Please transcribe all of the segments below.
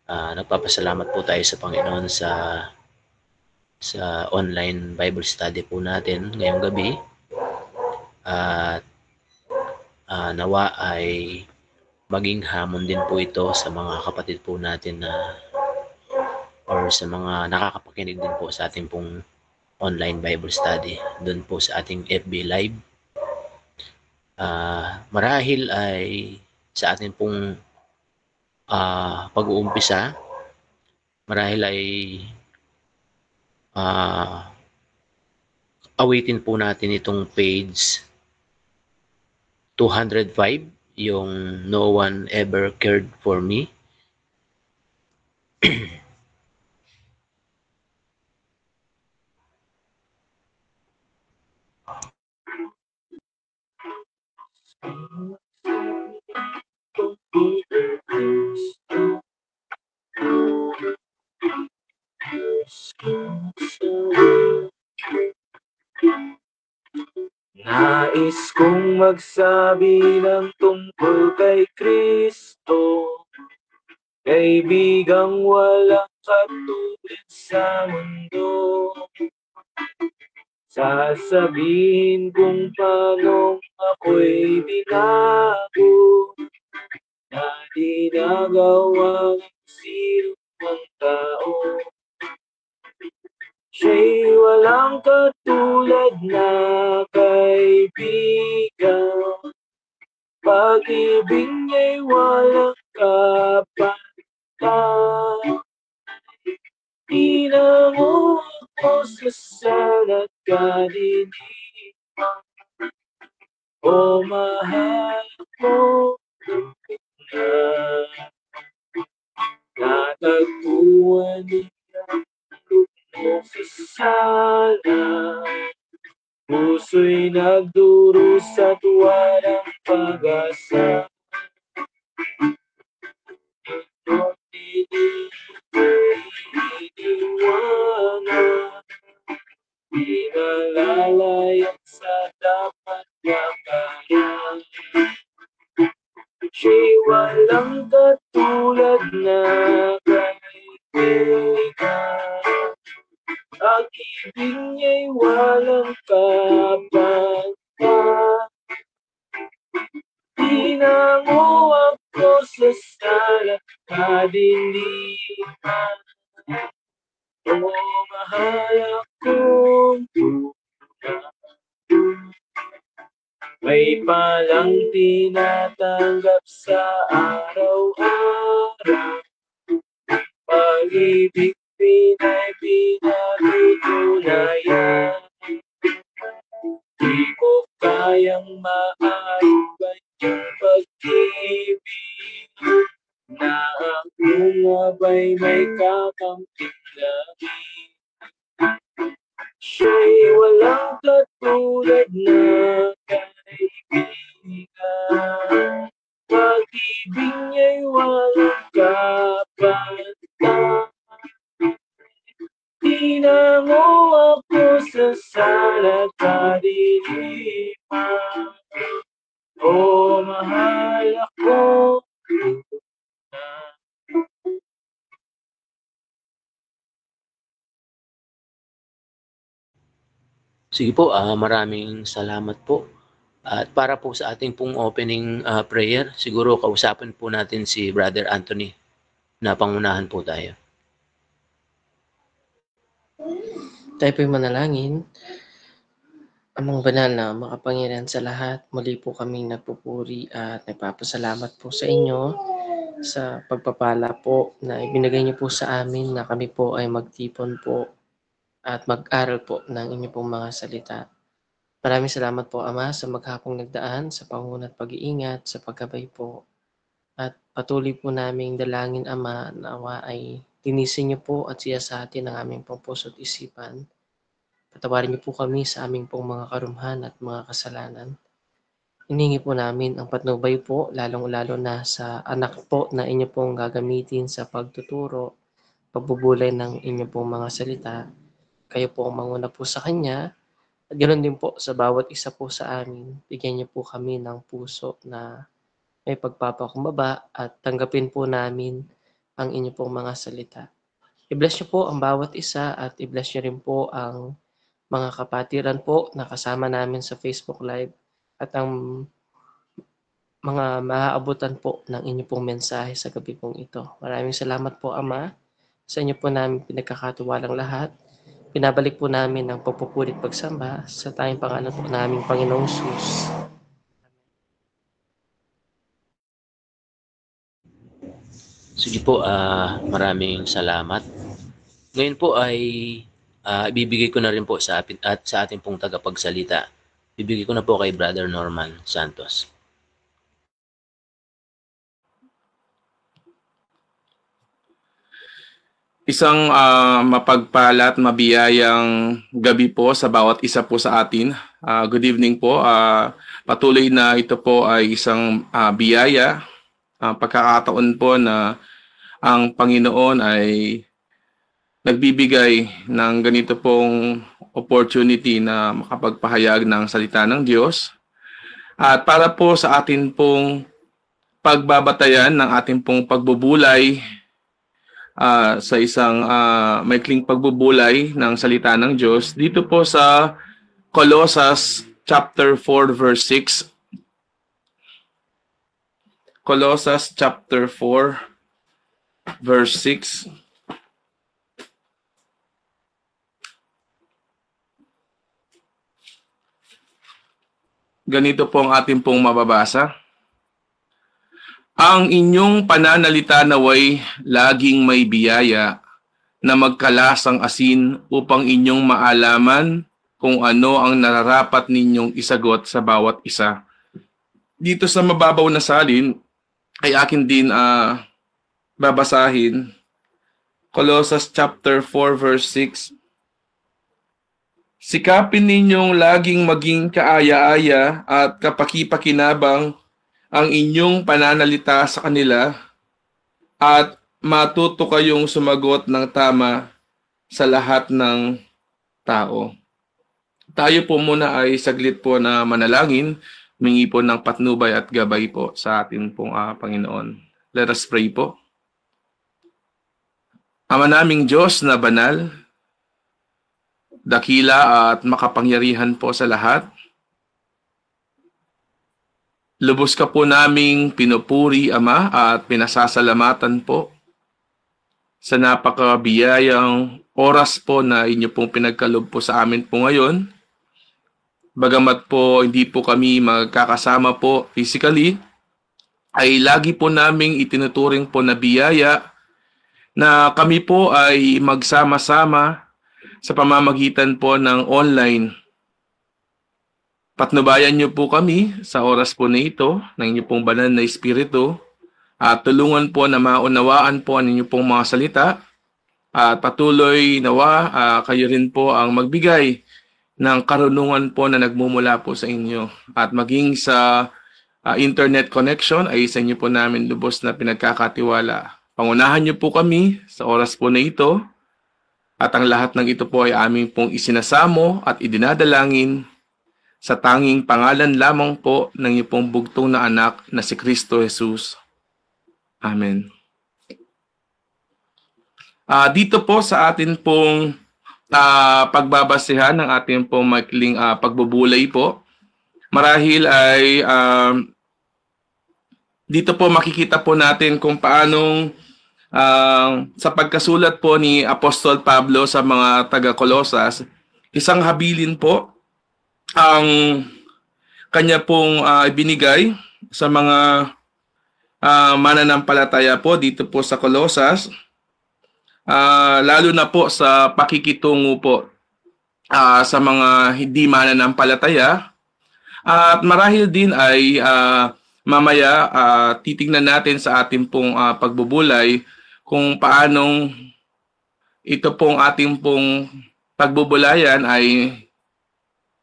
Nagpapasalamat po tayo sa Panginoon sa online Bible study po natin ngayong gabi. At nawa ay maging hamon din po ito sa mga kapatid po natin na or sa mga nakakapakinig din po sa ating pong online Bible study doon po sa ating FB Live. Marahil ay sa ating pong pag-uumpisa, marahil ay awitin po natin itong page 205, yung No One Ever Cared For Me. Nais kong magsabi ng tungkol kay Kristo, kaibigang walang katulad sa mundo. Sasabihin kung paano ako'y binago, na di nagawa ng sino mang tao. Siya'y walang katulad na kaibigan, pag-ibig niya'y walang kapantay. Tinamo ako sa salat kadiliman, o mahal ko na natagpuan niya mo sa sala. Puso'y nagdurus at walang pag-asa. Ito'y iniiwanan, di malalayan sa dapat gagayan. Siya'y walang katulad na kaibigan, pag-ibig niya'y walang kapantay. Tinango ako sa sala kadiliman, o mahal akong tunay. May palang tinatanggap sa araw-araw, pag-ibig pinag-tutunayan. Di ko kayang maayuban yung pag-ibig, na akong abay may kakamping langit. Siya'y walang katulad na kaibigan, pag-ibig niya'y walang kapantay. Tinango ako sa sala kadiliman, o mahal ako na. Sige po, maraming salamat po. At para po sa ating pong opening prayer, siguro kausapin po natin si Brother Anthony na pangunahan po tayo. Tayo po'y manalangin. Amang banal na makapangyarihan sa lahat, muli po kaming nagpupuri at nagpapasalamat po sa inyo sa pagpapala po na ibinigay niyo po sa amin na kami po ay magtipon po at mag-aral po ng inyong pong mga salita. Maraming salamat po, Ama, sa maghapong nagdaan, sa panguna at pag-iingat, sa pagkabay po. At patuloy po naming dalangin, Ama, na awa ay linisin niyo po at siyasatin ang aming pong puso at isipan. Patawarin niyo po kami sa aming pong mga karumhan at mga kasalanan. Hiningi po namin ang patnubay po, lalong-lalo na sa anak po na inyo pong gagamitin sa pagtuturo, pagbubulay ng inyo pong mga salita. Kayo po ang manguna po sa kanya. At ganoon din po sa bawat isa po sa amin. Bigyan niyo po kami ng puso na may pagpapakumbaba at tanggapin po namin ang inyo pong mga salita. I-bless niyo po ang bawat isa at i-bless niyo rin po ang mga kapatiran po na kasama namin sa Facebook Live at ang mga maaabutan po ng inyo pong mensahe sa gabi pong ito. Maraming salamat po, Ama, sa inyo po namin pinagkakatiwalang lahat. Pinabalik po namin ang pagpupuri at pagsamba sa tayong pangalan po naming Panginoong Jesus. Sige po, maraming salamat. Ngayon po ay ibibigay ko na rin po sa ating pong tagapagsalita. Ibibigay ko na po kay Brother Norman Santos. Isang mapagpala at mabiyayang gabi po sa bawat isa po sa atin. Good evening po. Patuloy na ito po ay isang biyaya. Pagkakataon po na ang Panginoon ay nagbibigay ng ganito pong opportunity na makapagpahayag ng salita ng Diyos. At para po sa atin pong pagbabatayan ng ating pong pagbubulay sa isang maikling pagbubulay ng salita ng Diyos dito po sa Colossus chapter 4 verse 6. Colossus chapter 4 verse 6. Ganito po ang ating pong mababasa. Ang inyong pananalita naway laging may biyaya na magkalasang asin upang inyong maalaman kung ano ang nararapat ninyong isagot sa bawat isa. Dito sa mababaw na salin ay akin din babasahin. Colossus chapter 4 verse 6. Sikapin ninyong laging maging kaaya-aya at kapaki-pakinabang ang inyong pananalita sa kanila at matuto kayong sumagot ng tama sa lahat ng tao. Tayo po muna ay saglit po na manalangin, humingi po ng patnubay at gabay po sa atin pong Panginoon. Let us pray po. Ama naming Diyos na banal, dakila at makapangyarihan po sa lahat, lubos ka po naming pinupuri, Ama, at pinasasalamatan po sa napakabiyayang oras po na inyo pong pinagkaloob po sa amin po ngayon. Bagamat po hindi po kami magkakasama po physically, ay lagi po naming itinuturing po na biyaya na kami po ay magsama-sama sa pamamagitan po ng online. Patnubayan niyo po kami sa oras po na ito ng inyong pong banal na espiritu at tulungan po na maunawaan po ang inyong pong mga salita at patuloy nawa kayo rin po ang magbigay ng karunungan po na nagmumula po sa inyo at maging sa internet connection ay sa inyo po namin lubos na pinagkakatiwala. Pangunahan niyo po kami sa oras po na ito at ang lahat ng ito po ay aming pong isinasamo at idinadalangin sa tanging pangalan lamang po ng iyong pong bugtong na anak na si Kristo Jesus. Amen. Dito po sa atin pong pagbabasehan ng ating pong maikling pagbubulay po, marahil ay dito po makikita po natin kung paanong sa pagkasulat po ni Apostol Pablo sa mga taga-Colosas, isang habilin po ang kanya pong ibinigay sa mga mananampalataya po dito po sa Colosas, lalo na po sa pakikitungo po sa mga hindi mananampalataya. At marahil din ay mamaya titingnan natin sa ating pong pagbubulay kung paanong ito pong ating pong pagbubulayan ay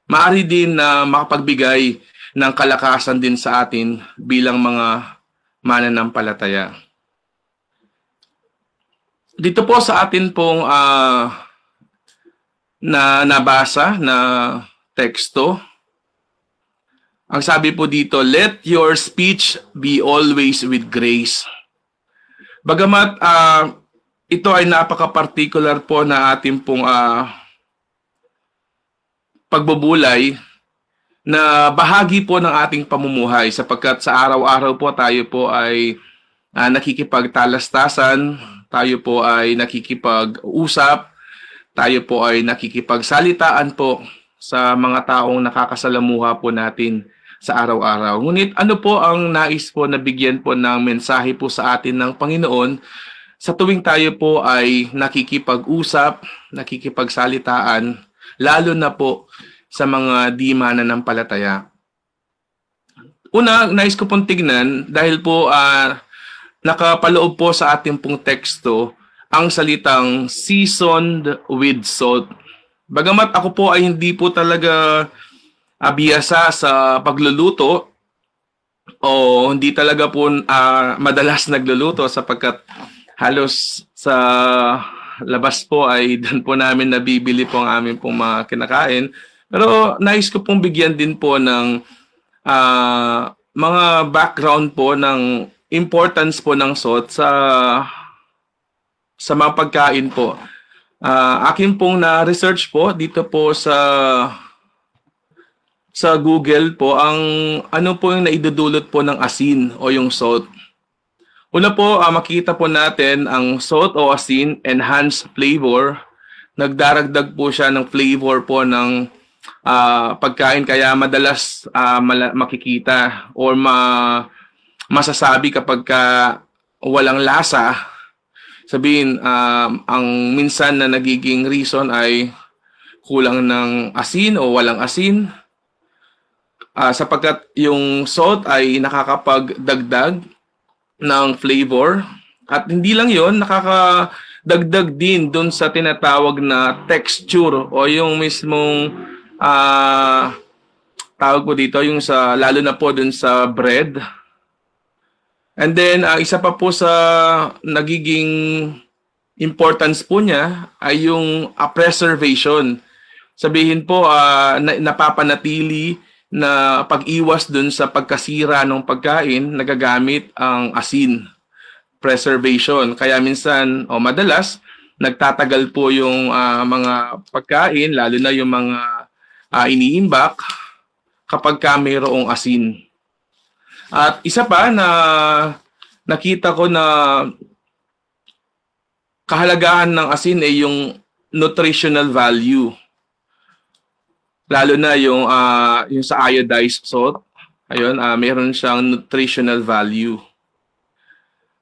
maaari din na makapagbigay ng kalakasan din sa atin bilang mga mananampalataya. Dito po sa atin pong nabasa na teksto, ang sabi po dito, let your speech be always with grace. Bagamat ito ay napaka-particular po na ating pong pagbubulay na bahagi po ng ating pamumuhay sapagkat sa araw-araw po tayo po ay nakikipagtalastasan, tayo po ay nakikipag-usap, tayo po ay nakikipagsalitaan po sa mga taong nakakasalamuha po natin sa araw-araw. Ngunit ano po ang nais po na bigyan po ng mensahe po sa atin ng Panginoon sa tuwing tayo po ay nakikipag-usap, nakikipagsalitaan, lalo na po sa mga di mananampalataya. Una, nais ko pong tignan dahil po nakapaloob po sa ating pong teksto ang salitang seasoned with salt. Bagamat ako po ay hindi po talaga biyasa sa pagluluto o hindi talaga po madalas nagluluto sapagkat halos sa labas po ay doon po namin nabibili po ang aming pong mga kinakain. Pero nais ko pong bigyan din po ng mga background po ng importance po ng salt sa mga pagkain po. Akin pong na-research po dito po sa Google po ang ano po yung naidudulot po ng asin o yung salt. Una po, makita po natin ang salt o asin, enhanced flavor. Nagdaragdag po siya ng flavor po ng pagkain kaya madalas makikita or masasabi kapag walang lasa. Sabihin, ang minsan na nagiging reason ay kulang ng asin o walang asin. Sapagkat yung salt ay nakakapagdagdag ng flavor at hindi lang yon, nakakadagdag din dun sa tinatawag na texture o yung mismong tawag po dito yung sa lalo na po dun sa bread. And then isa pa po sa nagiging importance po niya ay yung preservation. Sabihin po napapanatili na pag-iwas dun sa pagkasira ng pagkain, nagagamit ang asin, preservation. Kaya minsan o madalas nagtatagal po yung mga pagkain, lalo na yung mga iniimbak kapag mayroong asin. At isa pa na nakita ko na kahalagahan ng asin ay yung nutritional value. Lalo na yung sa iodized salt. Ayun, mayroon siyang nutritional value.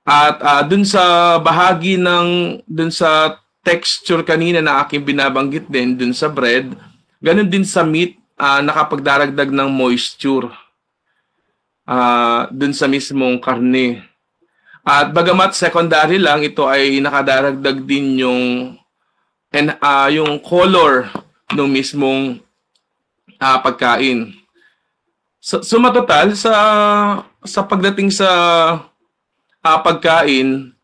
At dun sa bahagi dun sa texture kanina na aking binabanggit din, dun sa bread, ganun din sa meat, nakapagdaragdag ng moisture. Dun sa mismong karne. At bagamat secondary lang, ito ay nakadaragdag din yung color ng mismong pagkain. So matotal sa pagdating sa pagkain,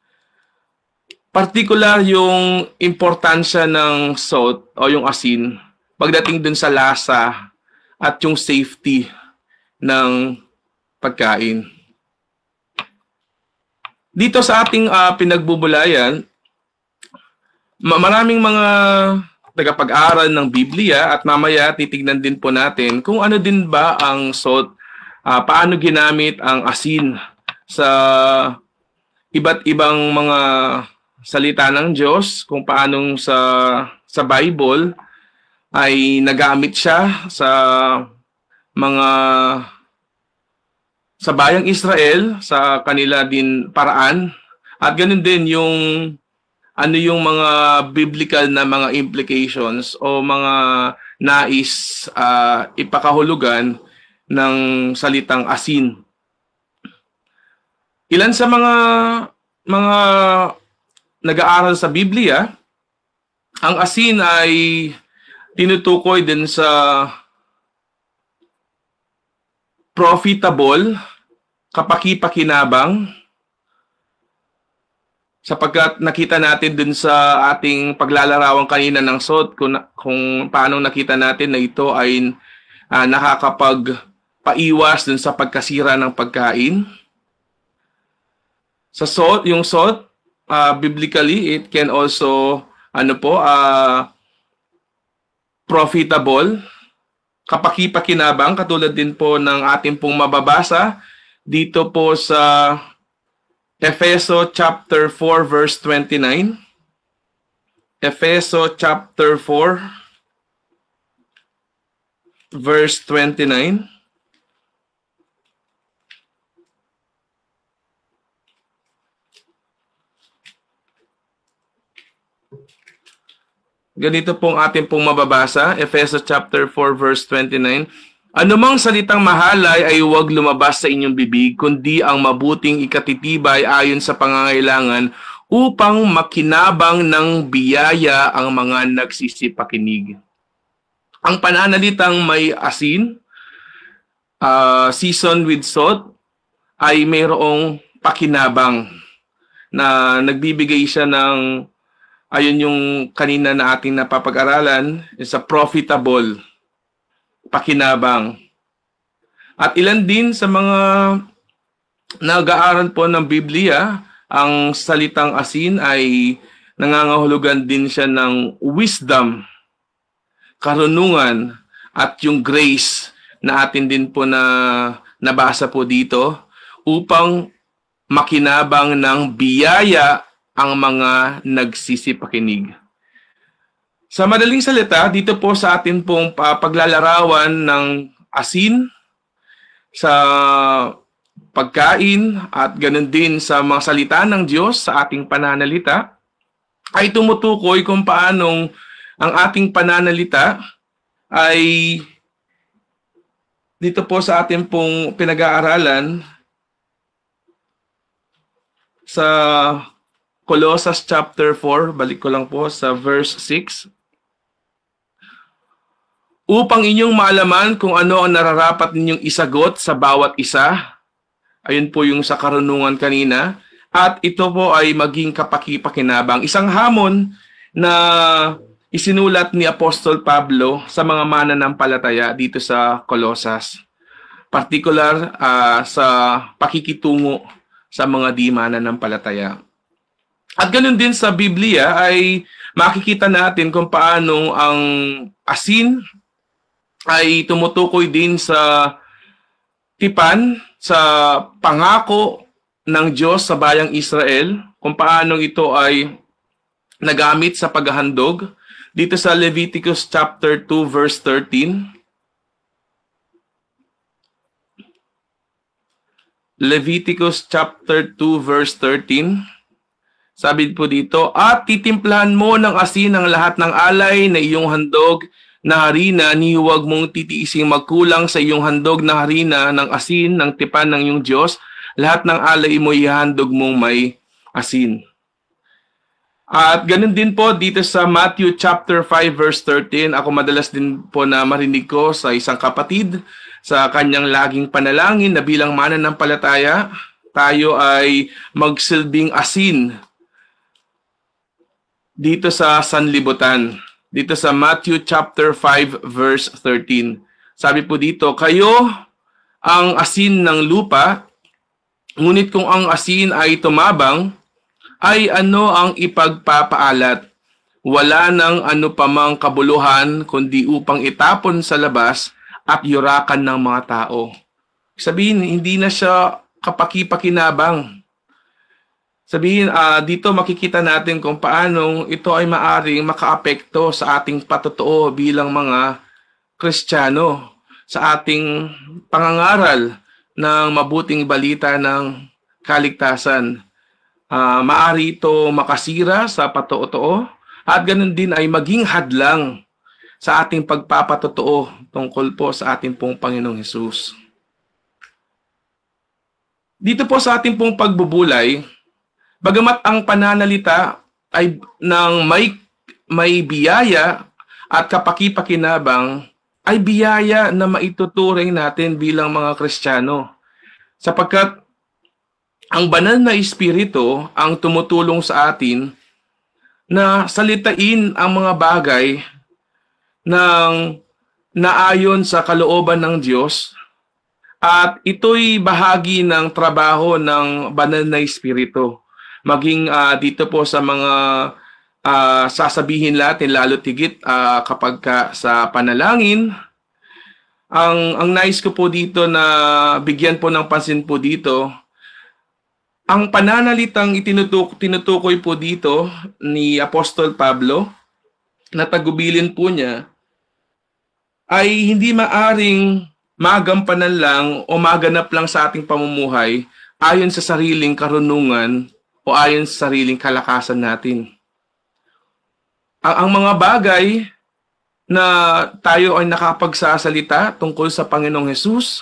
particular yung importansya ng salt o yung asin pagdating dun sa lasa at yung safety ng pagkain. Dito sa ating pinagbubulayan, maraming mga tagapag-aral ng Biblia at mamaya titignan din po natin kung ano din ba ang salt, paano ginamit ang asin sa iba't ibang mga salita ng Diyos, kung paanong sa Bible ay nagamit siya sa bayang Israel sa kanila din paraan at ganun din yung yung mga biblical na mga implications o mga nais ipakahulugan ng salitang asin. Ilan sa mga nag-aaral sa Biblia, ang asin ay tinutukoy din sa profitable, kapaki-pakinabang, sapagkat nakita natin dun sa ating paglalarawan kanina ng salt kung paano nakita natin na ito ay nakakapagpaiwas dun sa pagkasira ng pagkain. Sa salt, yung salt biblically, it can also profitable, kapaki-pakinabang, katulad din po ng ating pong mababasa dito po sa Efeso chapter 4 verse 29. Efeso chapter 4 verse 29. Ganito pong ating pong mababasa, Efeso chapter 4 verse 29. Anumang salitang mahalay ay huwag lumabas sa inyong bibig, kundi ang mabuting ikatitibay ayon sa pangangailangan upang makinabang ng biyaya ang mga nagsisipakinig. Ang pananalitang may asin, seasoned with salt, ay mayroong pakinabang na nagbibigay siya ng, ayun yung kanina na ating napapag-aralan, is a profitable, pakinabang. At ilan din sa mga nag-aaral po ng Biblia, ang salitang asin ay nangangahulugan din siya ng wisdom, karunungan, at yung grace na atin din po na nabasa po dito upang makinabang ng biyaya ang mga nagsisipakinig. Sa madaling salita, dito po sa atin pong paglalarawan ng asin sa pagkain at ganun din sa mga salita ng Diyos sa ating pananalita, ay tumutukoy kung paanong ang ating pananalita ay dito po sa ating pong pinag-aaralan sa Colossus chapter 4, balik ko lang po sa verse 6. Upang inyong maalaman kung ano ang nararapat ninyong isagot sa bawat isa. Ayun po yung sa karunungan kanina. At ito po ay maging kapaki-pakinabang. Isang hamon na isinulat ni Apostol Pablo sa mga mananampalataya dito sa Colossus. Particular sa pakikitungo sa mga di mananampalataya. At ganun din sa Biblia ay makikita natin kung paanong ang asin ay tumutukoy din sa tipan, sa pangako ng Diyos sa bayang Israel, kung paanong ito ay nagamit sa paghahandog. Dito sa Leviticus chapter 2 verse 13. Leviticus chapter 2 verse 13. Sabi po dito, at titimplahan mo ng asin ang lahat ng alay na iyong handog na harina, ni huwag mong titiising magkulang sa iyong handog na harina ng asin, ng tipan ng iyong Diyos. Lahat ng alay mo ihandog mong may asin. At ganun din po dito sa Matthew chapter 5 verse 13, ako madalas din po na marinig ko sa isang kapatid sa kanyang laging panalangin na bilang mananampalataya, tayo ay magsilbing asin dito sa sanlibutan. Dito sa Matthew chapter 5 verse 13. Sabi po dito, kayo ang asin ng lupa, ngunit kung ang asin ay tumabang, ay ano ang ipagpapaalat? Wala nang ano pamang kabuluhan, kundi upang itapon sa labas at yurakan ng mga tao. Sabihin, hindi na siya kapaki-pakinabang. Sabihin, dito makikita natin kung paanong ito ay maaring makaapekto sa ating patotoo bilang mga Kristiyano, sa ating pangangaral ng mabuting balita ng kaligtasan. Maari ito makasira sa patotoo at ganun din ay maging hadlang sa ating pagpapatotoo tungkol po sa ating pong Panginoong Hesus. Dito po sa ating pong pagbubulay, bagamat ang pananalita ay ng may biyaya at kapaki-pakinabang, ay biyaya na maituturing natin bilang mga Kristiyano. Sapagkat ang banal na Espiritu ang tumutulong sa atin na salitain ang mga bagay ng naayon sa kalooban ng Diyos, at ito'y bahagi ng trabaho ng banal na Espiritu. maging dito po sa mga sasabihin natin lalo tigit kapag sa panalangin. Ang nais ko po dito na bigyan po ng pansin po dito, ang pananalitang tinutukoy po dito ni Apostol Pablo na tagubilin po niya ay hindi maaring magampanan lang o maganap lang sa ating pamumuhay ayon sa sariling karunungan o ayon sa sariling kalakasan natin. Ang mga bagay na tayo ay nakapagsasalita tungkol sa Panginoong Hesus,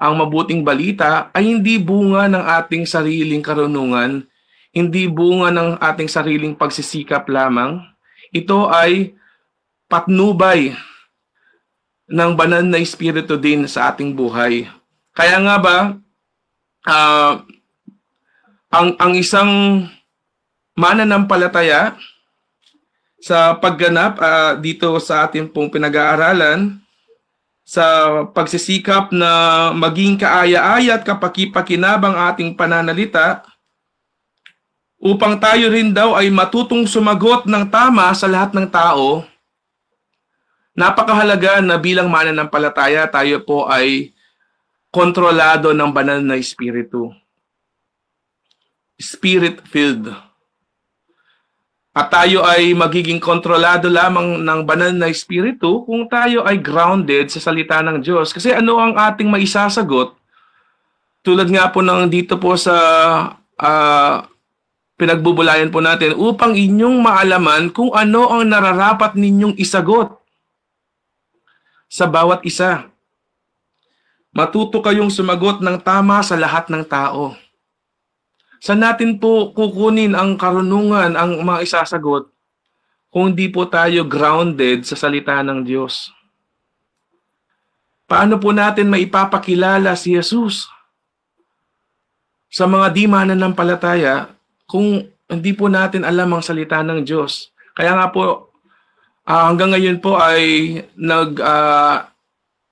ang mabuting balita ay hindi bunga ng ating sariling karunungan, hindi bunga ng ating sariling pagsisikap lamang. Ito ay patnubay ng banal na Espiritu din sa ating buhay. Kaya nga ba, ang isang mananampalataya sa pagganap dito sa ating pong pinag-aaralan, sa pagsisikap na maging kaaya-aya at kapaki-pakinabang ating pananalita, upang tayo rin daw ay matutong sumagot ng tama sa lahat ng tao, napakahalaga na bilang mananampalataya tayo po ay kontrolado ng banal na Espiritu. Spirit-filled. At tayo ay magiging kontrolado lamang ng banal na Espiritu kung tayo ay grounded sa salita ng Diyos. Kasi ano ang ating maisasagot? Tulad nga po ng dito po sa pinagbubulayan po natin, upang inyong maalaman kung ano ang nararapat ninyong isagot sa bawat isa. Matuto kayong sumagot ng tama sa lahat ng tao. Saan natin po kukunin ang karunungan, ang mga isasagot, kung di po tayo grounded sa salita ng Diyos? Paano po natin maipapakilala si Jesus sa mga di mananampalataya kung hindi po natin alam ang salita ng Diyos? Kaya nga po, hanggang ngayon po ay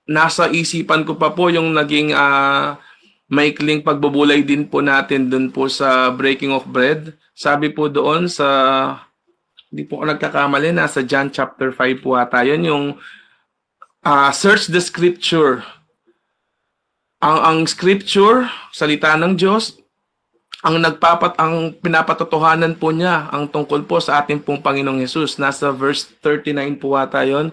nasa isipan ko pa po yung naging maikling pagbubulay din po natin dun po sa Breaking of Bread. Sabi po doon sa, hindi po ako nagkakamali, nasa John chapter 5 po ata yun, yung search the scripture. Ang scripture, salita ng Diyos, ang pinapatotohanan po niya, ang tungkol po sa ating pong Panginoong Hesus. Nasa verse 39 po ata yun.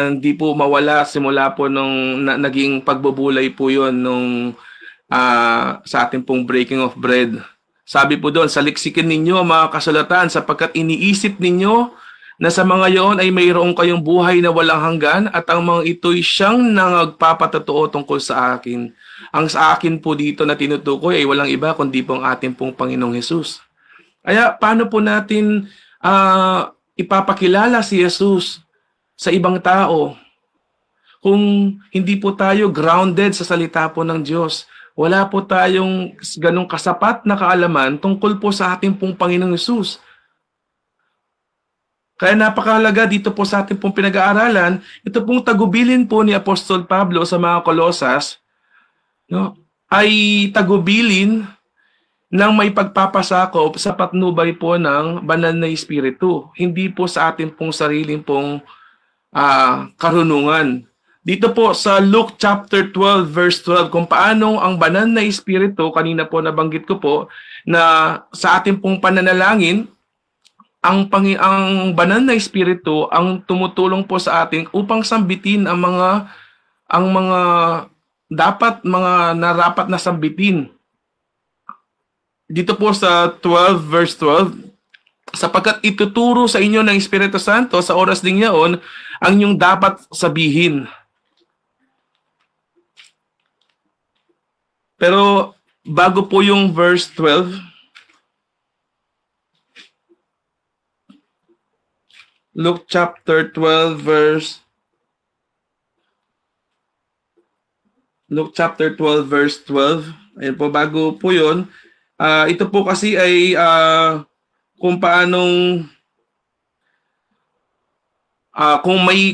Hindi po mawala simula po nung naging pagbubulay po yun nung sa ating pong Breaking of Bread. Sabi po doon, saliksikin ninyo mga kasulatan sapagkat iniisip ninyo na sa mga iyon ay mayroon kayong buhay na walang hanggan at ang mga ito'y siyang nagpapatotoo tungkol sa akin. Ang sa akin po dito na tinutukoy ay walang iba kundi po ang ating pong Panginoong Hesus. Kaya paano po natin ipapakilala si Jesus sa ibang tao kung hindi po tayo grounded sa salita po ng Diyos? Wala po tayong ganong kasapat na kaalaman tungkol po sa ating pong Panginoong Hesus. Kaya napakahalaga dito po sa ating pong pinag-aaralan, ito pong tagubilin po ni Apostol Pablo sa mga Kolosas, no, ay tagubilin ng may pagpapasakop sa patnubay po ng banal na Espiritu. Hindi po sa ating pong sariling pong karunungan. Dito po sa Luke chapter 12 verse 12, kung paano ang banal na Espiritu, kanina po nabanggit ko po, na sa ating pong pananalangin, ang banal na Espiritu ang tumutulong po sa atin upang sambitin ang mga narapat na sambitin. Dito po sa 12 verse 12, sapagkat ituturo sa inyo ng Espiritu Santo sa oras ding yaon ang inyong dapat sabihin. Pero bago po yung verse 12, Luke chapter 12 verse 12. Ayun po, bago po yun. Ito po kasi ay kung paanong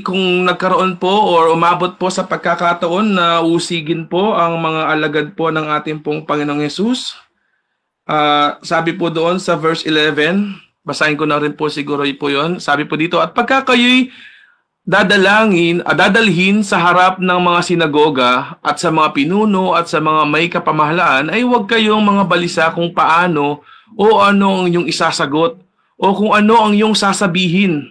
kung nagkaroon po or umabot po sa pagkakataon na usigin po ang mga alagad po ng ating pong Panginoong Hesus, Sabi po doon sa verse 11, basahin ko na rin po siguro po yun. Sabi po dito, at pagka kayo'y dadalhin sa harap ng mga sinagoga at sa mga pinuno at sa mga may kapamahalaan, ay huwag kayong mga balisa kung paano o ano ang inyong isasagot o kung ano ang inyong sasabihin.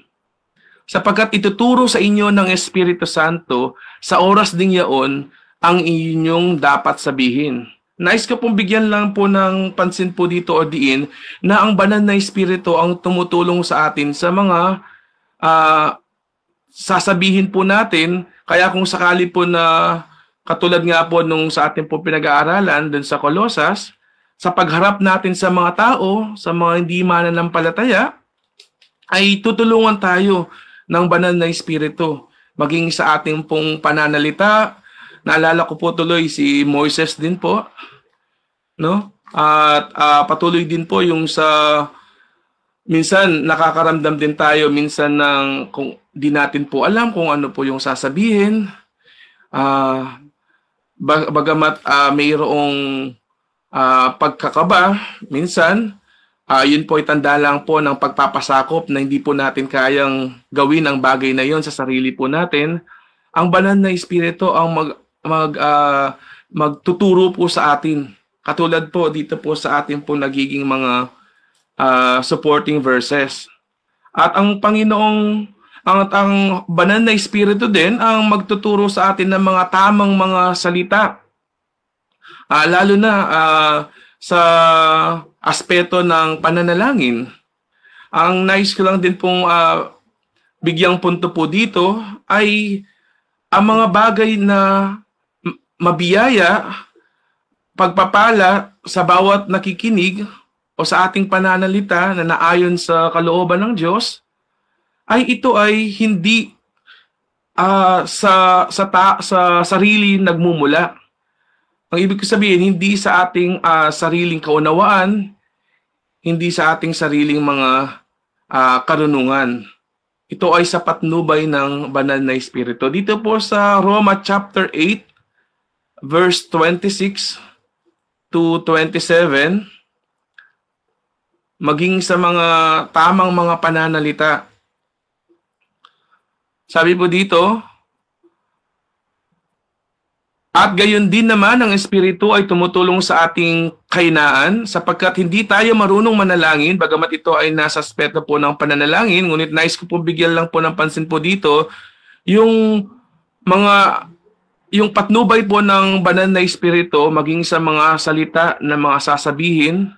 Sapagkat ituturo sa inyo ng Espiritu Santo sa oras ding yaon ang inyong dapat sabihin. Nais ko pong bigyan lang po ng pansin po dito o diin na ang banal na Espiritu ang tumutulong sa atin sa mga sasabihin po natin. Kaya kung sakali po na katulad nga po nung sa ating po pinag-aaralan dun sa Colosas, sa pagharap natin sa mga tao, sa mga hindi mananampalataya, ay tutulungan tayo ng banal na Espiritu. Maging sa ating pong pananalita, naalala ko po tuloy si Moises din po, no? At patuloy din po yung sa minsan nakakaramdam din tayo minsan ng kung di natin po alam kung ano po yung sasabihin. Bagamat mayroong pagkakaba, minsan yun po ay tanda lang po ng pagpapasakop na hindi po natin kayang gawin ang bagay na yon sa sarili po natin. Ang banal na Espiritu ang magtuturo po sa atin. Katulad po dito po sa atin po nagiging mga supporting verses. At ang Panginoong, ang banal na Espiritu din ang magtuturo sa atin ng mga tamang mga salita. Lalo na sa aspeto ng pananalangin. Ang nais ko lang din pong bigyang punto po dito ay ang mga bagay na mabiyaya, pagpapala sa bawat nakikinig o sa ating pananalita na naayon sa kalooban ng Diyos, ay ito ay hindi sa sarili nagmumula. Ang ibig ko sabihin, hindi sa ating sariling kaunawaan, hindi sa ating sariling mga karunungan. Ito ay sa patnubay ng banal na Espiritu. Dito po sa Roma chapter 8, verse 26 to 27, maging sa mga tamang mga pananalita. Sabi po dito, at gayon din naman ang Espiritu ay tumutulong sa ating kahinaan sapagkat hindi tayo marunong manalangin, bagamat ito ay nasa aspeto po ng pananalangin, ngunit nais ko po bigyan lang po ng pansin po dito, yung patnubay po ng banal na Espiritu maging sa mga salita na mga sasabihin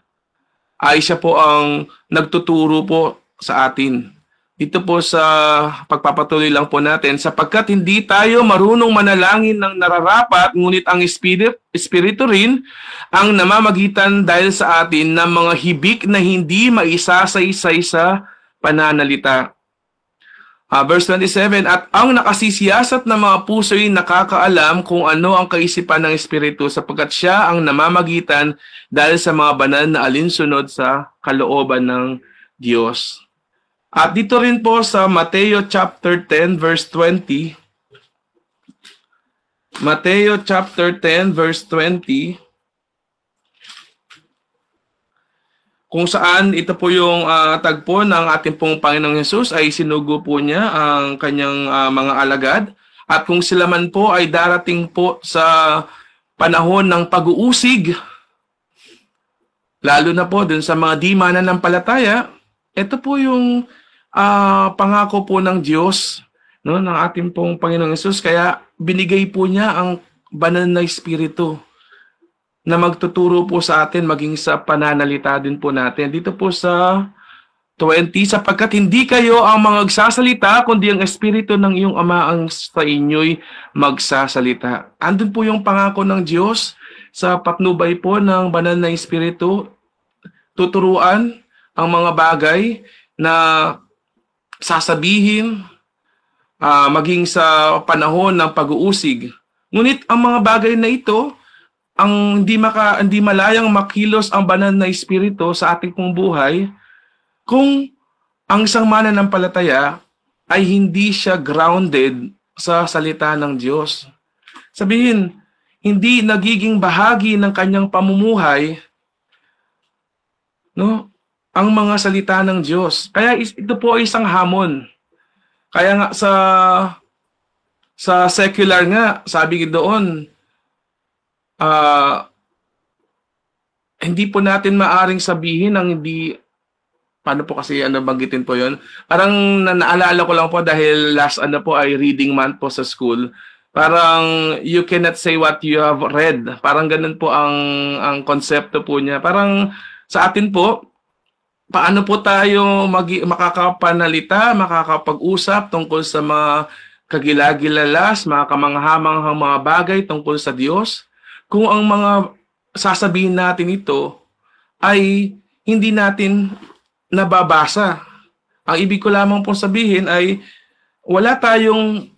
ay siya po ang nagtuturo po sa atin. Dito po sa pagpapatuloy lang po natin, sapagkat hindi tayo marunong manalangin ng nararapat, ngunit ang Espiritu rin ang namamagitan dahil sa atin ng mga hibik na hindi maisasaysay sa pananalita. Verse 27, at ang nakasisiyasat na mga puso'y nakakaalam kung ano ang kaisipan ng Espiritu sapagkat siya ang namamagitan dahil sa mga banal na alinsunod sa kalooban ng Diyos. At dito rin po sa Mateo chapter 10 verse 20, Mateo chapter 10 verse 20, kung saan ito po yung tagpo ng ating pong Panginoong Hesus ay sinugo po niya ang kanyang mga alagad. At kung sila man po ay darating po sa panahon ng pag-uusig, lalo na po dun sa mga di mananampalataya, ito po yung pangako po ng Diyos, no, ng ating pong Panginoong Hesus. Kaya binigay po niya ang banal na Espiritu na magtuturo po sa atin maging sa pananalita din po natin. Dito po sa 20, sapagkat hindi kayo ang mga magsasalita, kundi ang Espiritu ng iyong Ama ang sa inyo'y magsasalita. Andun po yung pangako ng Diyos sa patnubay po ng banal na Espiritu. Tuturuan ang mga bagay na sasabihin maging sa panahon ng pag-uusig. Ngunit ang mga bagay na ito, ang hindi malayang makilos ang banal na Espiritu sa ating pong buhay kung ang isang mananampalataya ay hindi siya grounded sa salita ng Diyos. Sabihin, hindi nagiging bahagi ng kanyang pamumuhay no? Ang mga salita ng Diyos. Kaya ito po ay isang hamon. Kaya nga sa secular nga, sabi doon, hindi po natin maaring sabihin ang hindi, paano po kasi banggitin po yon. Parang naalala ko lang po dahil last po ay reading month po sa school. Parang you cannot say what you have read. Parang ganun po ang konsepto po niya. Parang sa atin po, paano po tayo makakapanalita, makakapag-usap tungkol sa mga kagilagilalas, mga kamanghamanghang mga bagay tungkol sa Diyos, kung ang mga sasabihin natin ito ay hindi natin nababasa. Ang ibig ko lamang pong sabihin ay wala tayong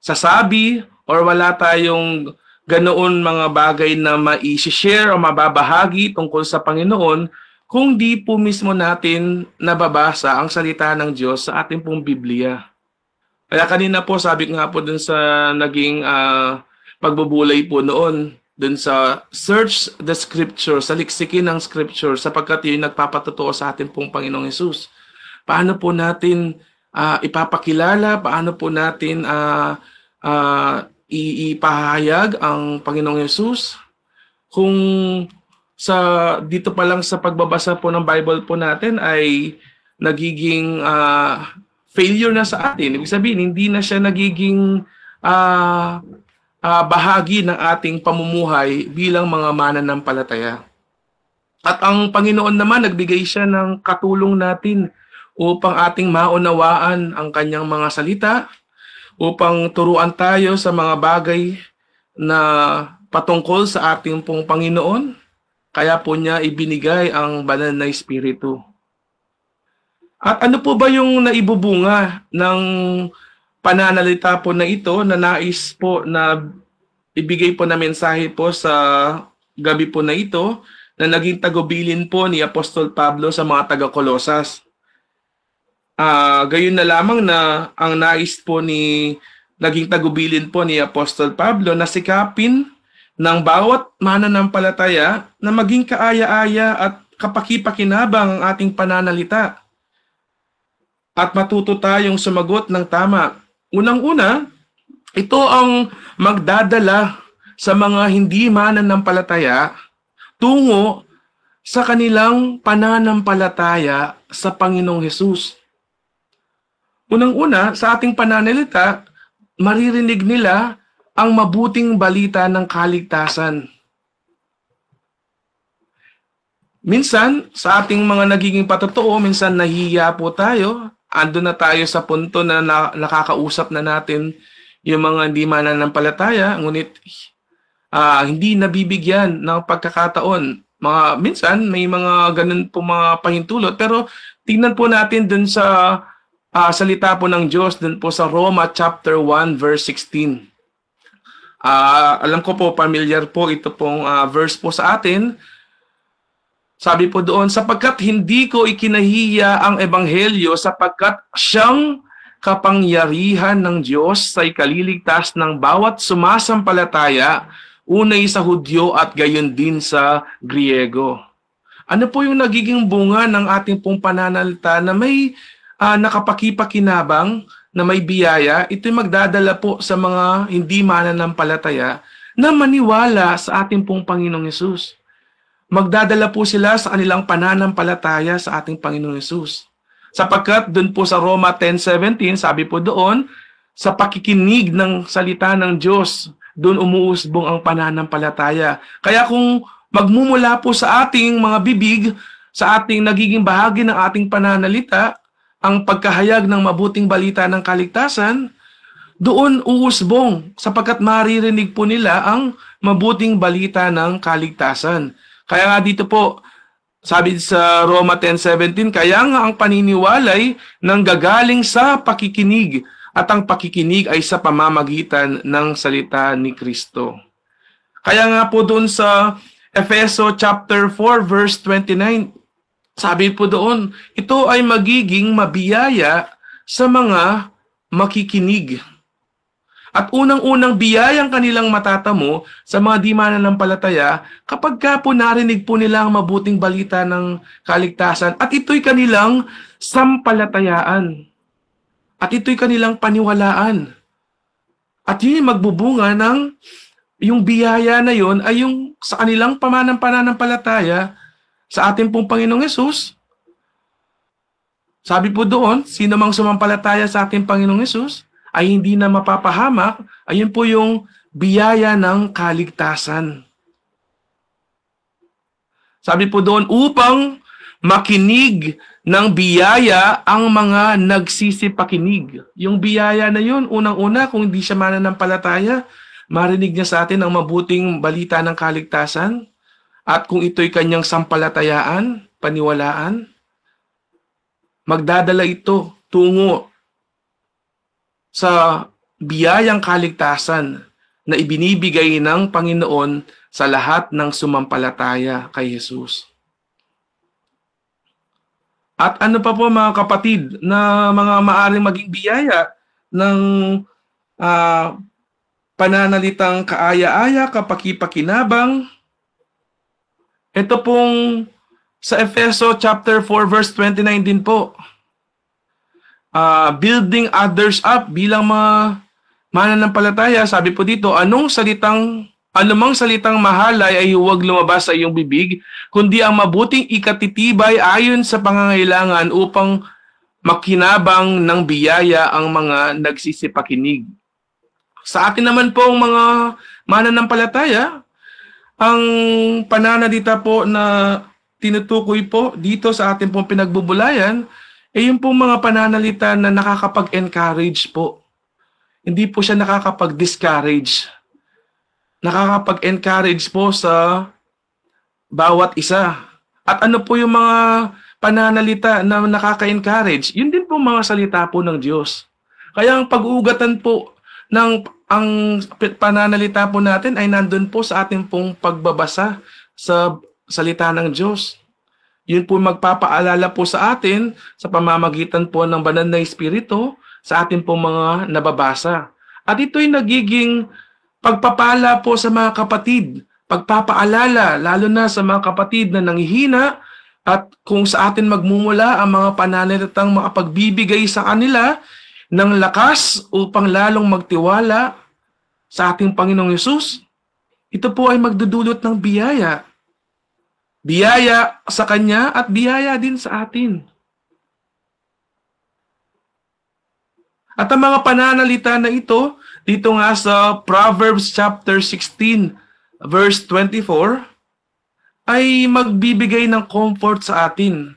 sasabi or wala tayong ganoon mga bagay na ma-share o mababahagi tungkol sa Panginoon kung di po mismo natin nababasa ang salita ng Diyos sa ating pong Biblia. Kaya kanina po, sabi nga po dun sa naging pagbubulay po noon, dun sa search the scripture, sa liksikin ng scripture, sapagkat yun nagpapatotoo sa ating pong Panginoong Hesus. Paano po natin ipapakilala, paano po natin ipahayag ang Panginoong Hesus kung dito pa lang sa pagbabasa po ng Bible po natin ay nagiging failure na sa atin. Ibig sabihin, hindi na siya nagiging bahagi ng ating pamumuhay bilang mga mananampalataya. At ang Panginoon naman, nagbigay siya ng katulong natin upang ating maunawaan ang kanyang mga salita, upang turuan tayo sa mga bagay na patungkol sa ating pong Panginoon. Kaya po niya ibinigay ang banal na Espiritu. At ano po ba yung naibubunga ng pananalita po na ito na nais po na ibigay po na mensahe po sa gabi po na ito na naging tagubilin po ni Apostol Pablo sa mga taga-Kolosas? Gayon na lamang na ang nais po naging tagubilin po ni Apostol Pablo na sikapin ng bawat mananampalataya na maging kaaya-aya at kapakipakinabang ang ating pananalita. At matuto tayong sumagot ng tama. Unang-una, ito ang magdadala sa mga hindi mananampalataya tungo sa kanilang pananampalataya sa Panginoong Hesus. Unang-una, sa ating pananalita, maririnig nila ang mabuting balita ng kaligtasan. Minsan, sa ating mga nagiging patotoo, minsan nahihiya po tayo. Ando na tayo sa punto na nakakausap na natin yung mga hindi mananampalataya, ngunit hindi nabibigyan ng pagkakataon. Minsan, may mga ganun po mga pahintulot, pero tingnan po natin dun sa salita po ng Diyos dun po sa Roma chapter 1 verse 16. Alam ko po, familiar po ito pong verse po sa atin. Sabi po doon, sapagkat hindi ko ikinahiya ang ebanghelyo sapagkat siyang kapangyarihan ng Diyos sa ikaliligtas ng bawat sumasampalataya, unay sa Hudyo at gayon din sa Griego. Ano po yung nagiging bunga ng ating pong pananalita na may nakapakipakinabang, na may biyaya? Ito'y magdadala po sa mga hindi mananampalataya na maniwala sa ating pong Panginoong Hesus. Magdadala po sila sa kanilang pananampalataya sa ating Panginoong Hesus. Sapagkat doon po sa Roma 10:17, sabi po doon, sa pakikinig ng salita ng Diyos, doon umuusbong ang pananampalataya. Kaya kung magmumula po sa ating mga bibig, sa ating nagiging bahagi ng ating pananalita, ang pagkahayag ng mabuting balita ng kaligtasan, doon uusbong sapagkat maririnig po nila ang mabuting balita ng kaligtasan. Kaya nga dito po, sabi sa Roma 10:17, kaya nga ang paniniwalay nanggagaling sa pakikinig at ang pakikinig ay sa pamamagitan ng salita ni Kristo. Kaya nga po doon sa Efeso chapter 4 verse 29, sabi po doon, ito ay magiging mabiyaya sa mga makikinig. At unang-unang biyayang kanilang matatamo sa mga di mananampalataya kapag ka po narinig po nila ang mabuting balita ng kaligtasan at ito'y kanilang sampalatayaan. At ito'y kanilang paniwalaan. At yun yung magbubunga ng yung biyaya na yun ay yung sa kanilang pananampalataya sa ating pong Panginoong Hesus. Sabi po doon, sino mang sumampalataya sa ating Panginoong Hesus ay hindi na mapapahamak, ayun po yung biyaya ng kaligtasan. Sabi po doon, upang makinig ng biyaya ang mga nagsisipakinig. Yung biyaya na yun, unang-una, kung hindi siya mananampalataya, marinig niya sa atin ang mabuting balita ng kaligtasan. At kung ito'y kanyang sampalatayaan, paniwalaan, magdadala ito tungo sa biyayang kaligtasan na ibinibigay ng Panginoon sa lahat ng sumampalataya kay Jesus. At ano pa po mga kapatid na mga maaring maging biyaya ng pananalitang kaaya-aya, kapakipakinabang? Ito pong sa Efeso chapter 4 verse 29 din po. Building others up bilang mga mananampalataya, sabi po dito, anumang salitang mahalay ay huwag lumabas sa iyong bibig, kundi ang mabuting ikatitibay ayon sa pangangailangan upang makinabang ng biyaya ang mga nagsisipakinig. Sa atin naman po ang mga mananampalataya, ang pananalita po na tinutukoy po dito sa ating pong pinagbubulayan, yung pong mga pananalita na nakakapag-encourage po. Hindi po siya nakakapag-discourage. Nakakapag-encourage po sa bawat isa. At ano po yung mga pananalita na nakaka-encourage? Yun din po mga salita po ng Diyos. Kaya ang pag-uugatan po ng ang pananalita po natin ay nandun po sa ating pong pagbabasa sa salita ng Diyos. Yun po magpapaalala po sa atin sa pamamagitan po ng banal na Espiritu sa atin po mga nababasa. At ito'y nagiging pagpapala po sa mga kapatid, pagpapaalala lalo na sa mga kapatid na nanghihina at kung sa atin magmumula ang mga pananalitang makapagbibigay sa kanila ng lakas upang lalong magtiwala sa ating Panginoong Hesus, ito po ay magdudulot ng biyaya. Biyaya sa Kanya at biyaya din sa atin. At ang mga pananalita na ito, dito nga sa Proverbs chapter 16, verse 24, ay magbibigay ng comfort sa atin.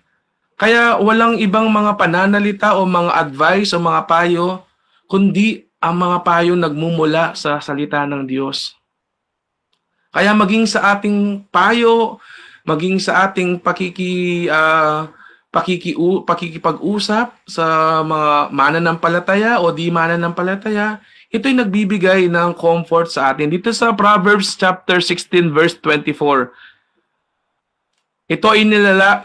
Kaya walang ibang mga pananalita o mga advice o mga payo, kundi ang mga payo nagmumula sa salita ng Diyos. Kaya maging sa ating payo, maging sa ating pakikipag-usap sa mga mananampalataya o di mananampalataya, ito'y nagbibigay ng comfort sa atin. Dito sa Proverbs chapter 16 verse 24, ito ay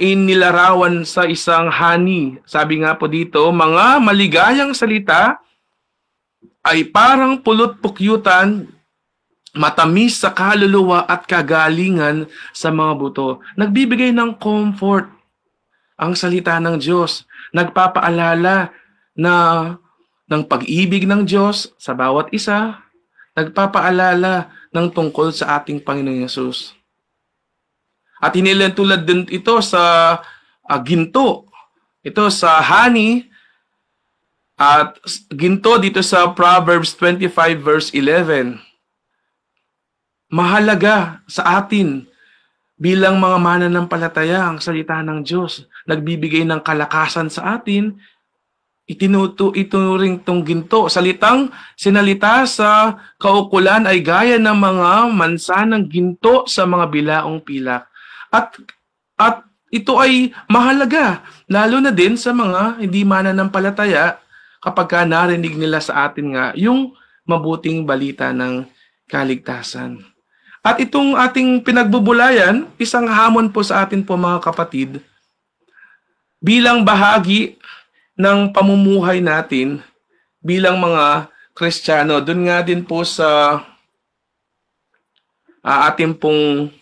inilarawan sa isang hani. Sabi nga po dito, mga maligayang salita ay parang pulot-pukyutan, matamis sa kaluluwa at kagalingan sa mga buto. Nagbibigay ng comfort ang salita ng Diyos. Nagpapaalala na ng pag-ibig ng Diyos sa bawat isa. Nagpapaalala ng tungkol sa ating Panginoong Yesus. At inilantulad din ito sa ginto. Ito sa honey. At ginto dito sa Proverbs 25 verse 11. Mahalaga sa atin bilang mga mananampalataya ang salita ng Diyos. Nagbibigay ng kalakasan sa atin. Ituring itong ginto. Salitang sinalita sa kaukulan ay gaya ng mga mansanang ginto sa mga bilaong pilak. At ito ay mahalaga, lalo na din sa mga hindi mananampalataya kapag ka narinig nila sa atin nga yung mabuting balita ng kaligtasan. At itong ating pinagbubulayan, isang hamon po sa atin po mga kapatid, bilang bahagi ng pamumuhay natin, bilang mga Kristiyano. Doon nga din po sa ating pong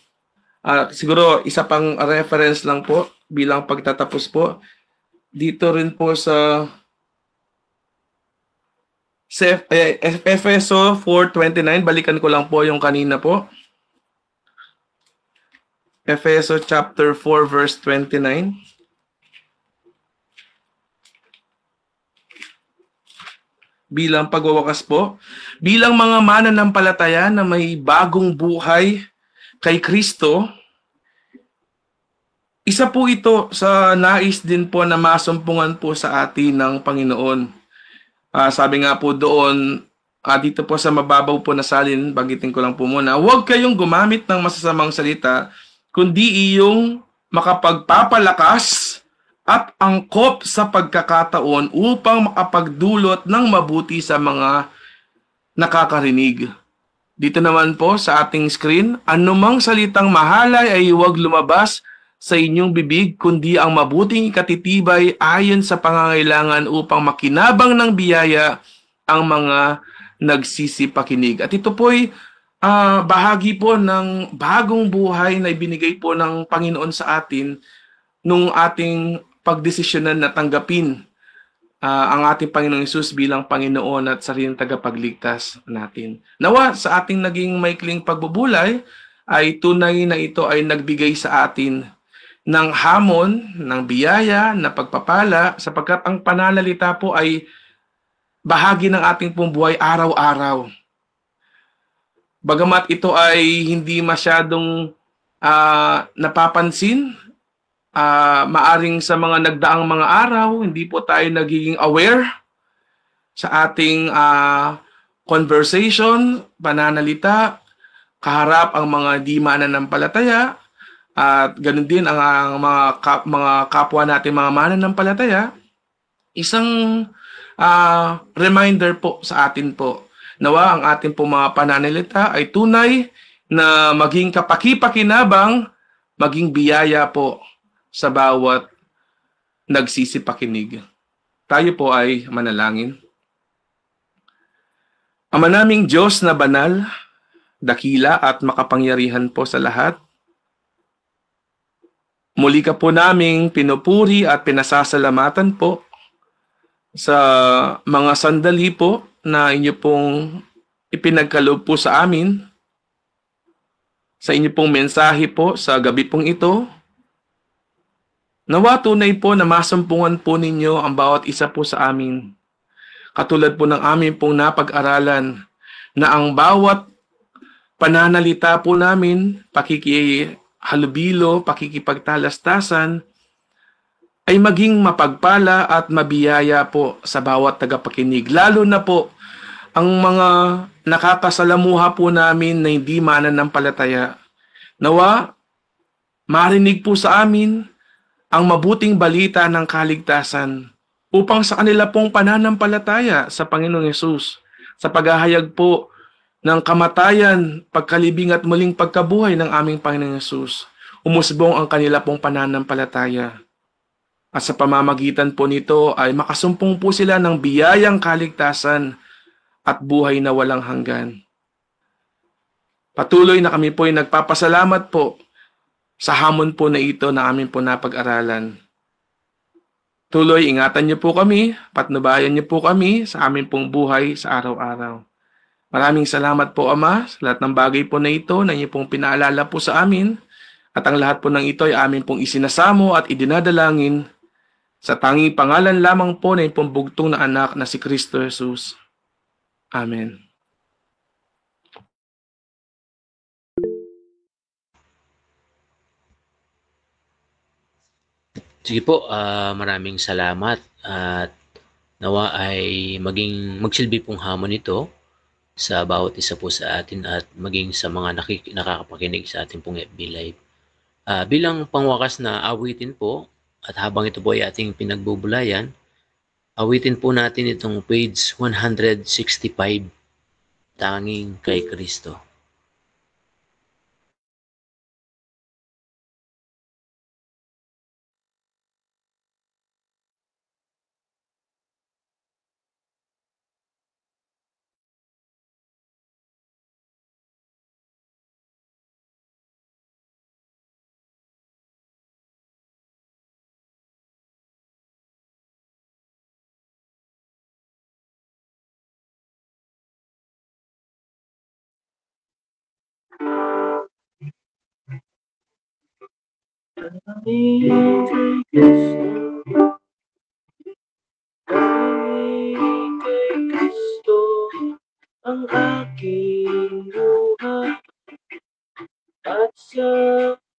siguro isa pang reference lang po bilang pagtatapos po. Dito rin po sa Efeso 4:29, balikan ko lang po yung kanina po. Efeso chapter 4 verse 29. Bilang pagwawakas po, bilang mga mananampalataya na may bagong buhay kay Kristo, isa po ito sa nais din po na masumpungan po sa atin ng Panginoon. Sabi nga po doon, dito po sa mababaw po na salin, bagitin ko lang po muna, huwag kayong gumamit ng masasamang salita, kundi iyong makapagpapalakas at angkop sa pagkakataon upang makapagdulot ng mabuti sa mga nakakarinig. Dito naman po sa ating screen, anumang salitang mahalay ay huwag lumabas sa inyong bibig, kundi ang mabuting katitibay ayon sa pangangailangan upang makinabang ng biyaya ang mga nagsisipakinig. At ito po'y bahagi po ng bagong buhay na ibinigay po ng Panginoon sa atin nung ating pagdesisyonan na tanggapin ang ating Panginoong Hesus bilang Panginoon at sariling tagapagligtas natin. Nawa sa ating naging maikling pagbubulay ay tunay na ito ay nagbigay sa atin ng hamon, ng biyaya, na pagpapala, sapagkat ang pananalita po ay bahagi ng ating pong buhay araw-araw. Bagamat ito ay hindi masyadong napapansin, maaring sa mga nagdaang mga araw, hindi po tayo nagiging aware sa ating conversation, pananalita, kaharap ang mga di mananampalataya, at ganun din ang mga kapwa natin, mga mananampalataya. Isang reminder po sa atin po, nawa ang ating po mga pananalita ay tunay na maging kapaki-pakinabang, maging biyaya po sa bawat nagsisipakinig. Tayo po ay manalangin. Ama naming Diyos na banal, dakila at makapangyarihan po sa lahat, muli ka po naming pinupuri at pinasasalamatan po sa mga sandali po na inyo pong ipinagkaloob po sa amin, sa inyo pong mensahe po sa gabi pong ito. Nawa tunay po na masumpungan po ninyo ang bawat isa po sa amin. Katulad po ng amin pong napag-aralan na ang bawat pananalita po namin, pakikihalubilo, pakikipagtalastasan, ay maging mapagpala at mabiyaya po sa bawat tagapakinig. Lalo na po ang mga nakakasalamuha po namin na hindi mananampalataya. Nawa, marinig po sa amin ang mabuting balita ng kaligtasan upang sa kanila pong pananampalataya sa Panginoong Hesus, sa paghahayag po ng kamatayan, pagkalibing at muling pagkabuhay ng aming Panginoong Hesus, umusbong ang kanila pong pananampalataya. At sa pamamagitan po nito ay makasumpong po sila ng biyayang kaligtasan at buhay na walang hanggan. Patuloy na kami po ay nagpapasalamat po sa hamon po na ito na amin po napag-aralan. Tuloy, ingatan niyo po kami, patnubayan niyo po kami sa amin pong buhay sa araw-araw. Maraming salamat po, Ama, sa lahat ng bagay po na ito na inyo pong pinaalala po sa amin, at ang lahat po ng ito ay amin pong isinasamo at idinadalangin sa tanging pangalan lamang po na iyong bugtong na anak na si Kristo Jesus. Amen. Sige po, maraming salamat at nawa ay magsilbi pong hamon ito sa bawat isa po sa atin at maging sa mga nakakapakinig sa ating pong FB Live. Bilang pangwakas na awitin po, at habang ito po ay ating pinagbubulayan, awitin po natin itong page 165, Tanging kay Kristo. Kay Kristo ang aking buhay at sa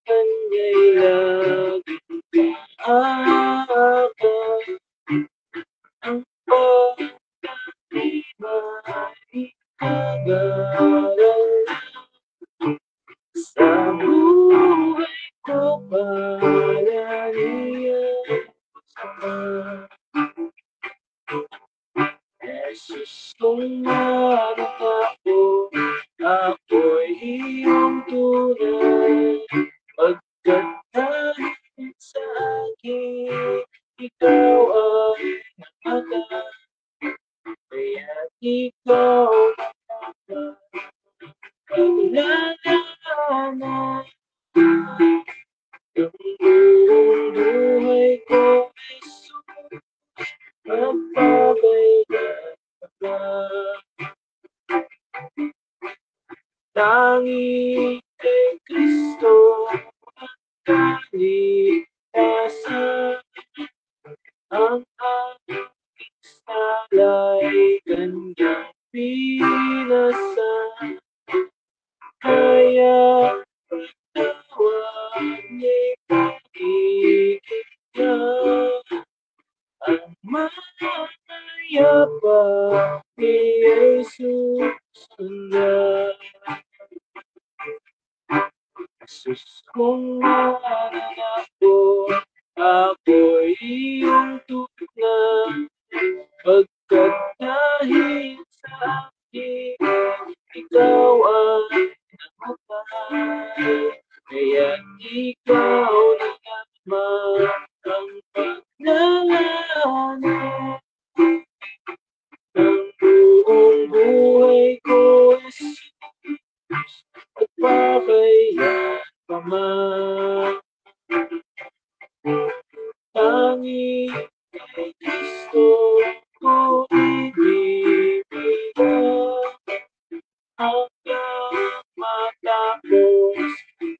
Kanya'y laging aakay ang pagkatimay kagaral sa buhay ko para niya sama. Jesus, kung naroon ako, ako'y iyong tunay. Pagkat dahil sa akin, ikaw ay namatay. Kaya't ikaw naman, paglalaanan ang buong buhay ko, Jesus. Magpapailan ka, tangi kay Kristo ang kaligtasan. Ang aking sala'y Kanyang pinasan. Kaya tawag niya'y pag-ibig niya. Ang mayapa ni Jesus sundan. Jesus, kung naroon ako, ako'y iyong tunay. Pagkat dahil sa akin, ikaw ay namatay. Kaya't ikaw na naman ang paglalaanan ng buong buhay ko, Jesus. Magpapailan pa man, tangi kay Kristo ko ibibigay hanggang matapos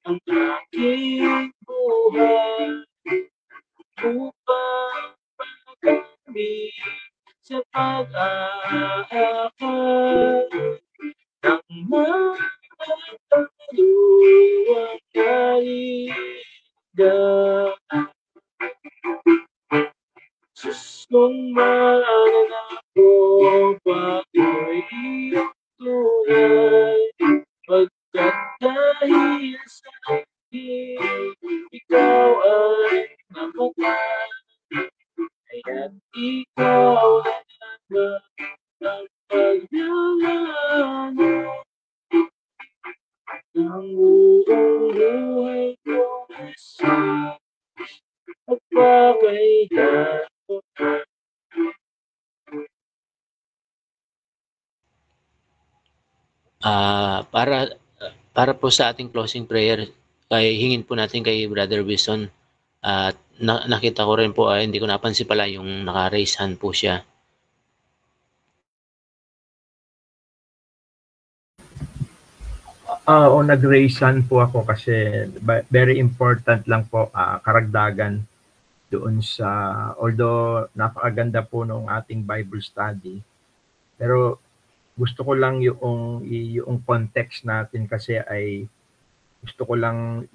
ang aking buhay upang magamit sa pag-aakay ng magpapagaluwang kaligayahan. Sus, kung maanan ako, ako'y iyong tunay. Pagkat dahil sa akin, ikaw ay namatay. Kaya't ikaw na naman ang paglalaanan ng buong buhay ko, Jesus. Magpapailan pa man. Para po sa ating closing prayer, hingin po natin kay Brother Wilson. At nakita ko rin po, hindi ko napansin pala yung naka-raise hand po siya. O nag-raise hand po ako kasi very important lang po, karagdagan doon sa, although napakaganda po nung ating Bible study, pero gusto ko lang yung context natin kasi ay gusto ko lang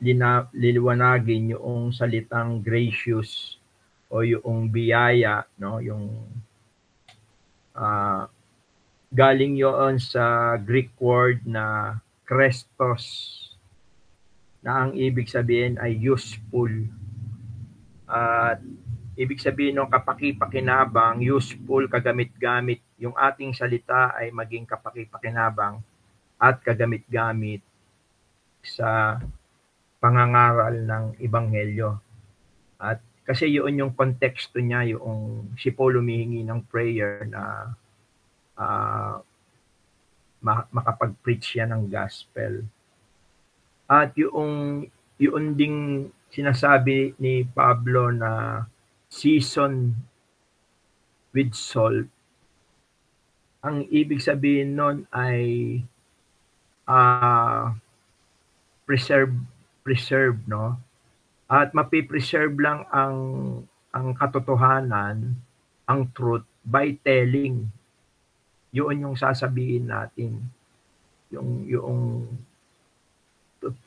liliwanagin yung salitang gracious o yung biyaya, no, yung galing yon sa Greek word na Christos, na ang ibig sabihin ay useful. At ibig sabihin ng kapaki-pakinabang, useful, kagamit-gamit. Yung ating salita ay maging kapaki-pakinabang at kagamit-gamit sa pangangaral ng Ebanghelyo. At kasi yun yung konteksto niya, yung si Paul humihingi ng prayer na makapag-preach siya ng gospel. At yung ding sinasabi ni Pablo na season with salt, ang ibig sabihin nun ay preserve, no? At mapipreserve lang ang katotohanan, ang truth, by telling. Yun yung sasabihin natin. Yung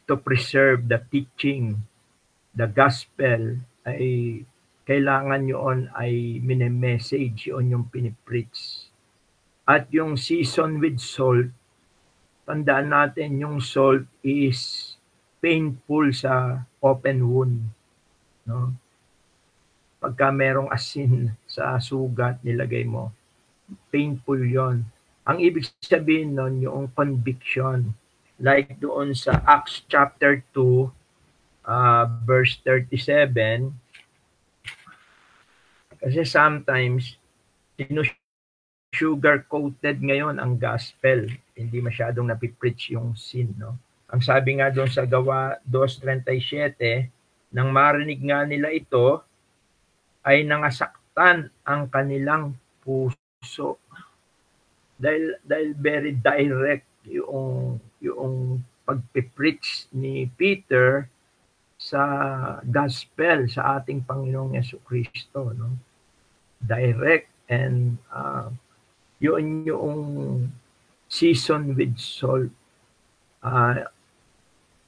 to preserve the teaching, the gospel, ay kailangan yun ay message, yun yung pinipreach. At yung season with salt, tandaan natin yung salt is painful sa open wound, no? Pagka merong asin sa sugat nilagay mo, painful yon. Ang ibig sabihin nun, yung conviction. Like doon sa Acts chapter 2, verse 37, kasi sometimes, sugar-coated ngayon ang gospel. Hindi masyadong napipreach yung sin, no? Ang sabi nga doon sa Gawa 2:37, nang marinig nga nila ito, ay nangasaktan ang kanilang puso. Dahil very direct yung pagpipreach ni Peter sa gospel sa ating Panginoong Jesucristo, no? Direct, and yun yung season with salt.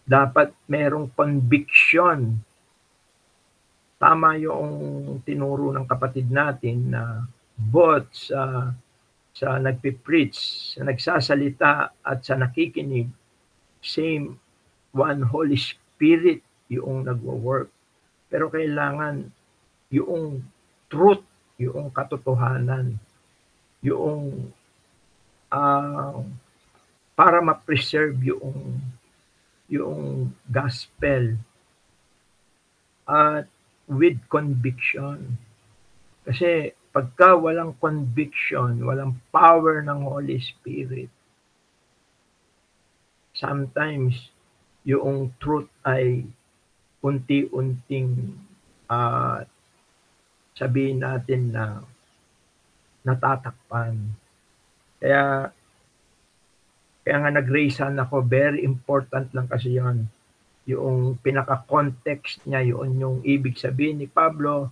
Dapat merong conviction. Tama yung tinuro ng kapatid natin na both sa nagpipreach, sa nagsasalita at sa nakikinig, same one Holy Spirit yung nagwo-work. Pero kailangan yung truth, yung katotohanan, yung para ma-preserve yung gospel at with conviction. Kasi pagka walang conviction, walang power ng Holy Spirit, sometimes yung truth ay unti-unting sabihin natin na natatakpan. Kaya nga nag-raisan ako, very important lang kasi yun. Yung pinaka-context niya, yun yung ibig sabihin ni Pablo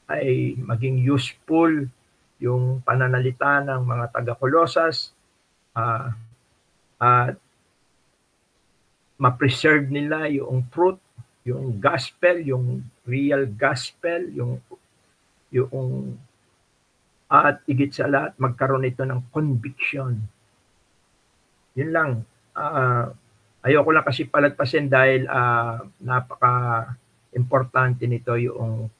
ay maging useful yung pananalita ng mga taga-Colosas at ma-preserve nila yung truth, yung gospel, yung real gospel, yung at higit sa lahat magkaroon ito ng conviction. Yun lang. Ayoko lang kasi palagpasin dahil napaka-importante nito yung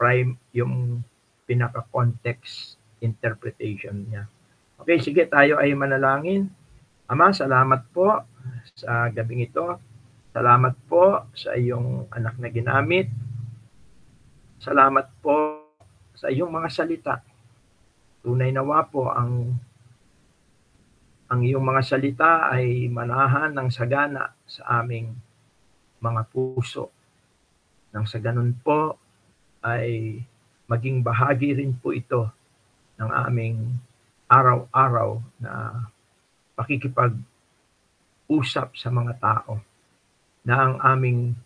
pinaka-context interpretation niya. Okay, sige, tayo ay manalangin. Ama, salamat po sa gabing ito. Salamat po sa iyong anak na ginamit. Salamat po sa iyong mga salita. Tunay nawa po ang iyong mga salita ay manahan ng sagana sa aming mga puso. Nang sa ganun po ay maging bahagi rin po ito ng aming araw-araw na pakikipag-usap sa mga tao, na ang aming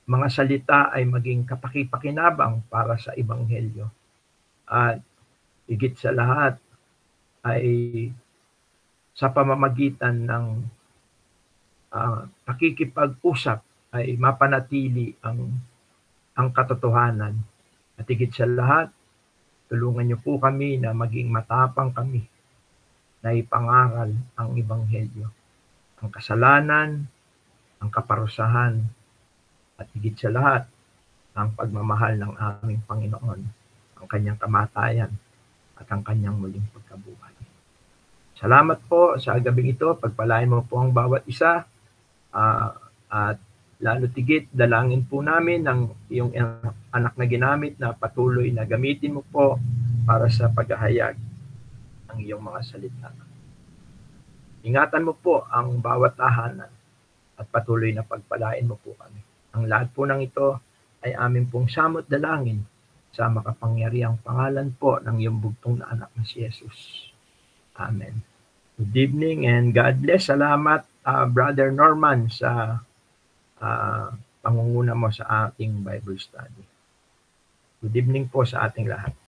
mga salita ay maging kapakipakinabang para sa Ebanghelyo. At higit sa lahat ay sa pamamagitan ng pakikipag-usap ay mapanatili ang katotohanan. At higit sa lahat, tulungan niyo po kami na maging matapang kami na ipangaral ang Ebanghelyo. Ang kasalanan, ang kaparusahan, at higit sa lahat, ang pagmamahal ng aming Panginoon, ang kanyang kamatayan, at ang kanyang muling pagkabuhay. Salamat po sa gabing ito. Pagpalain mo po ang bawat isa. At lalo tigit, dalangin po namin ng iyong anak na ginamit na patuloy na gamitin mo po para sa paghahayag ng iyong mga salita. Ingatan mo po ang bawat tahanan at patuloy na pagpalain mo po kami. Ang lahat po ng ito ay amin pong samot dalangin sa makapangyarihang pangalan po ng iyong bugtong na anak na si Jesus. Amen. Good evening and God bless. Salamat, Brother Norman, sa pangunguna mo sa ating Bible study. Good evening po sa ating lahat.